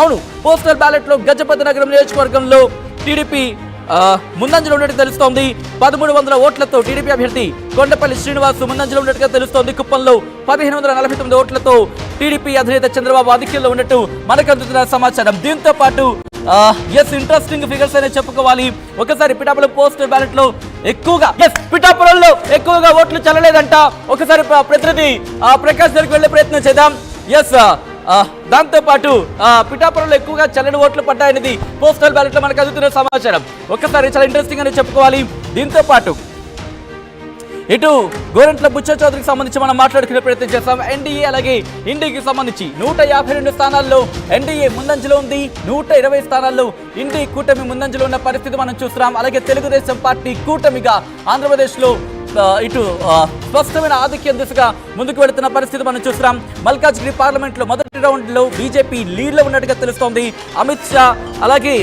అవును, postal ballot లో గజపతి నగరం నియోజకవర్గంలో టీడీపీ ముందంజలో ఉన్నట్టుగా తెలుస్తోంది. 1300 ఓట్లతో టీడీపీ అభ్యర్థి కొండపల్లి శ్రీనివాస్ ముందంజలో ఉన్నట్టుగా తెలుస్తోంది. కుప్పంలో 1549 ఓట్లతో టీడీపీ అధినేత చంద్రబాబు ఆధిక్యంలో ఉన్నట్టు మనకు అందుతున్న సమాచారం. దీంతో పాటు ఇంట్రెస్టింగ్ ఫిగర్స్ అనే చెప్పుకోవాలి. ఒకసారి పిఠాపురం పోస్టల్ బ్యాలెట్ లో పిఠాపురంలో ఎక్కువగా ఓట్లు చల్లలేదంట. ఒకసారి ప్రతినిధి ప్రకాష్ దగ్గరికి వెళ్లే ప్రయత్నం చేద్దాం. దాంతో పాటు పిఠాపురంలో ఎక్కువగా చల్లని ఓట్లు పడ్డాయనేది పోస్టల్ బ్యాలెట్ లో మనకు అందుతున్న సమాచారం. ఒక్కసారి చాలా ఇంట్రెస్టింగ్ అని చెప్పుకోవాలి. దీంతో పాటు ఇటు గోరంట్ల బుచ్చ చౌదరికి సంబంధించి మనం మాట్లాడుకునే ప్రయత్నం చేస్తాం. ఎన్డీఏ అలాగే ఇండీకి సంబంధించి 152 స్థానాల్లో ఎన్డీఏ ముందంజలో ఉంది. 120 స్థానాల్లో ఇండీ కూటమి ముందంజలో ఉన్న పరిస్థితి మనం చూస్తున్నాం. అలాగే తెలుగుదేశం పార్టీ కూటమిగా ఆంధ్రప్రదేశ్ లో ఇటు స్పష్టమైన ఆధిక్యం దిశగా ముందుకు వెళుతున్న పరిస్థితి మనం చూస్తున్నాం. మల్కాజ్గిరి పార్లమెంట్ లో మొదటి రౌండ్ లో బీజేపీ లీడ్ లో ఉన్నట్టుగా తెలుస్తోంది. అమిత్ షా అలాగే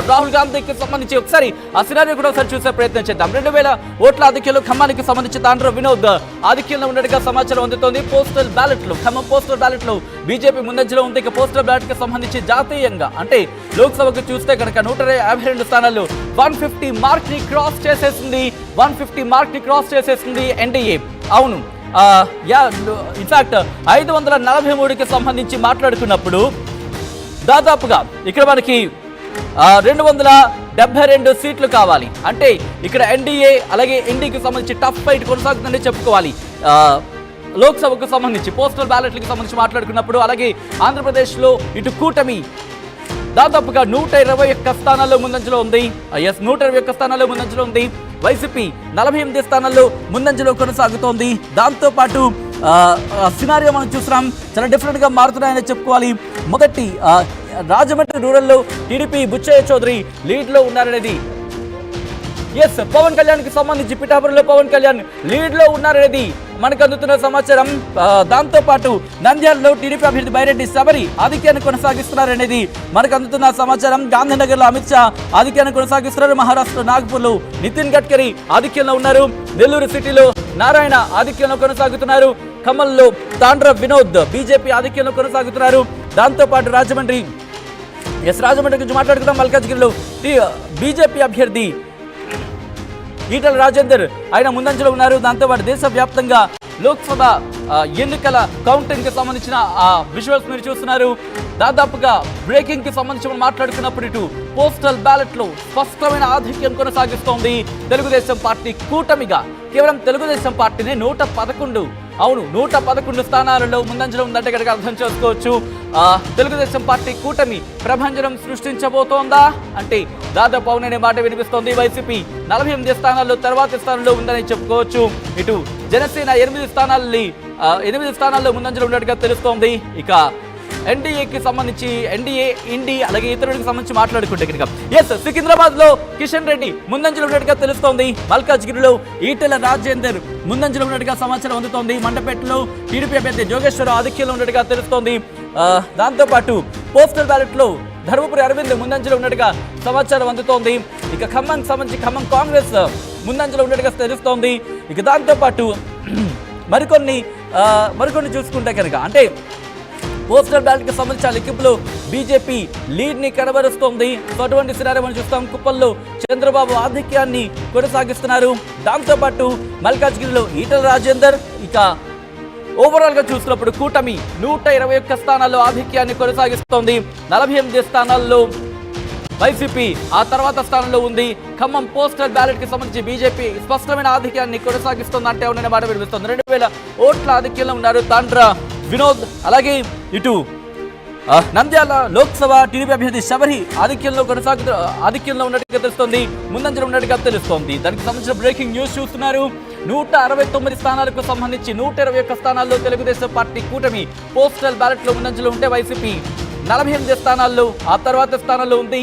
రాహుల్ గాంధీకి సంబంధించి ఒకసారి ఆ సినారియో కూడా ఒకసారి చూసే ప్రయత్నం చేద్దాం. 2000 ఓట్ల ఆధిక్యంలో ఖమ్మానికి సంబంధించి తాండ్ర వినోద్ ఆధిక్యంలో ఉన్నట్టుగా సమాచారం అందుతోంది. పోస్టల్ బ్యాలెట్ లో ఖమ్మం పోస్టల్ బ్యాలెట్ లో బీజేపీ ముందంజలో ఉంది. ఇక పోస్టల్ బ్యాలెట్ కి సంబంధించి జాతీయంగా అంటే లోక్సభకు చూస్తే కనుక 152 స్థానాల్లో 150 మార్క్ ని క్రాస్ చేసేసింది. 150 మార్క్ ని క్రాస్ చేసేసింది ఎన్డీఏ. అవును, ఇన్ఫాక్ట్ 543కి సంబంధించి మాట్లాడుకున్నప్పుడు దాదాపుగా ఇక్కడ మనకి 272 సీట్లు కావాలి. అంటే ఇక్కడ ఎన్డీఏ అలాగే ఎన్డీకి సంబంధించి టఫ్ ఫైట్ కొనసాగుతుందని చెప్పుకోవాలి. లోక్సభకు సంబంధించి పోస్టల్ బ్యాలెట్లకు సంబంధించి మాట్లాడుకున్నప్పుడు అలాగే ఆంధ్రప్రదేశ్లో ఇటు కూటమి దాదాపుగా 121 స్థానాల్లో ముందంజలో ఉంది. 121 స్థానాల్లో ముందంజలో ఉంది. వైసీపీ 48 స్థానాల్లో ముందంజలో కొనసాగుతోంది. దాంతోపాటు సినారియో మనం చూస్తున్నాం, చాలా డిఫరెంట్ గా మారుతున్నాయని చెప్పుకోవాలి. మొదటి రాజమండ్రి రూరల్లో టీడీపీ బుచ్చయ్య చౌదరి లీడ్ లో ఉన్నారనేది, పవన్ కళ్యాణ్ కి సంబంధించి పిఠాపురంలో పవన్ కళ్యాణ్ లీడ్ లో ఉన్నారనేది మనకు అందుతున్న సమాచారం. దాంతో పాటు నంద్యాలలో టీడీపీ అభ్యర్థి బైరెడ్డి శబరి ఆధిక్యాన్ని కొనసాగిస్తున్నారనేది మనకు అందుతున్న సమాచారం. గాంధీనగర్ లో అమిత్ షా ఆధిక్యాన్ని కొనసాగిస్తున్నారు. మహారాష్ట్ర నాగ్పూర్ లో నితిన్ గడ్కరీ ఆధిక్యంలో ఉన్నారు. నెల్లూరు సిటీలో నారాయణ ఆధిక్యంలో కొనసాగుతున్నారు. ఖమ్మంలో తాండ్ర వినోద్ బీజేపీ ఆధిక్యంలో కొనసాగుతున్నారు. దాంతో పాటు రాజమండ్రి గురించి మాట్లాడుకున్నాం. మల్కాజ్గిరిలో బీజేపీ అభ్యర్థి ఈటల రాజేందర్ ఆయన ముందంజలో ఉన్నారు. దాంతోపాటు దేశవ్యాప్తంగా లోక్సభ ఎన్నికల కౌంటింగ్ కి సంబంధించిన విజువల్స్ మీరు చూస్తున్నారు. దాదాపుగా బ్రేకింగ్ కి సంబంధించి మనం మాట్లాడుకున్నప్పుడు ఇటు పోస్టల్ బ్యాలెట్ లో స్పష్టమైన ఆధిక్యం కొనసాగిస్తోంది తెలుగుదేశం పార్టీ కూటమిగా. కేవలం తెలుగుదేశం పార్టీనే 111 స్థానాలలో ముందంజలో ఉందంటే కనుక అర్థం చేసుకోవచ్చు. తెలుగుదేశం పార్టీ కూటమి ప్రభంజనం సృష్టించబోతోందా అంటే దాదాపు అవుననే మాట వినిపిస్తోంది. వైసీపీ 48 స్థానాల్లో తర్వాతి స్థానంలో ఉందని చెప్పుకోవచ్చు. ఇటు జనసేన 8 స్థానాల్లో ముందంజలో ఉన్నట్టుగా తెలుస్తోంది. ఇక ఎన్డీఏకి సంబంధించి ఎన్డీఏ ఇండి అలాగే ఇతరులకు సంబంధించి మాట్లాడుకుంటే కనుక సికింద్రాబాద్ లో కిషన్ రెడ్డి ముందంజలో ఉన్నట్టుగా తెలుస్తోంది. మల్కాజ్గిరిలో ఈటెల రాజేందర్ ముందంజలో ఉన్నట్టుగా సమాచారం అందుతోంది. మండపేటలో టీడీపీ అభ్యర్థి జోగేశ్వరరావు ఆధిక్యంలో ఉన్నట్టుగా తెలుస్తోంది. దాంతోపాటు పోస్టల్ బ్యాలెట్ లో ధర్మపురి అరవింద్ ముందంజలో ఉన్నట్టుగా సమాచారం అందుతోంది. ఇక ఖమ్మంకి సంబంధించి ఖమ్మం కాంగ్రెస్ ముందంజలో ఉన్నట్టుగా తెలుస్తోంది. ఇక దాంతోపాటు మరికొన్ని చూసుకుంటే కనుక అంటే పోస్టల్ బ్యాలెట్ కి సంబంధించిన లెక్కింపులో బీజేపీ లీడ్ ని కనబరుస్తోంది. అటువంటి సినారియో మనం చూస్తాం. కుప్పంలో చంద్రబాబు ఆధిక్యాన్ని కొనసాగిస్తున్నారు. దాంతోపాటు మల్కాజ్గిరిలో ఈటల రాజేందర్. ఇక ఓవరాల్ గా చూసినప్పుడు కూటమి 121 స్థానాల్లో ఆధిక్యాన్ని కొనసాగిస్తోంది. 48 స్థానాల్లో వైసీపీ ఆ తర్వాత స్థానంలో ఉంది. ఖమ్మం పోస్టల్ బ్యాలెట్ కి సంబంధించి బీజేపీ స్పష్టమైన ఆధిక్యాన్ని కొనసాగిస్తుంది అంటే అవుననే మాట వినిపిస్తుంది. 2000 ఓట్ల ఆధిక్యంలో ఉన్నారు తాండ్ర వినోద్. అలాగే ఇటు నంద్యాల లోక్సభ టీడీపీ అభ్యర్థి శబరి ఆధిక్యంలో ఉన్నట్టుగా తెలుస్తోంది. ముందంజలో ఉన్నట్టుగా తెలుస్తోంది. దానికి సంబంధించిన బ్రేకింగ్ న్యూస్ చూస్తున్నారు. 169 స్థానాలకు సంబంధించి 121 స్థానాల్లో తెలుగుదేశం పార్టీ కూటమి పోస్టల్ బ్యాలెట్ లో ముందంజలో ఉంటే వైసీపీ 48 స్థానాల్లో ఆ తర్వాత స్థానంలో ఉంది.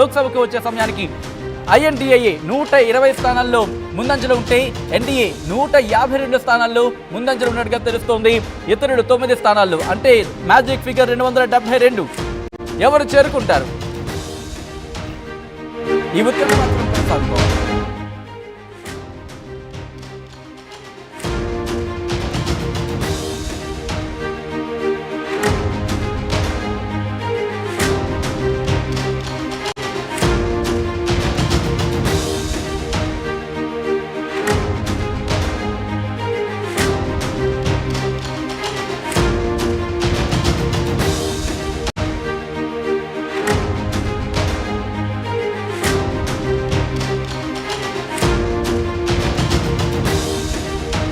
లోక్సభకు వచ్చే సమయానికి ఐఎన్డీఏ 120 స్థానాల్లో ముందంజలో ఉంటే ఎన్డీఏ 152 స్థానాల్లో ముందంజలో ఉన్నట్టుగా తెలుస్తోంది. ఇతరులు 9 స్థానాల్లో అంటే మ్యాజిక్ ఫిగర్ 272 ఎవరు చేరుకుంటారు? ఈ ఉత్తరం మాత్రం కొనసాగుతోంది.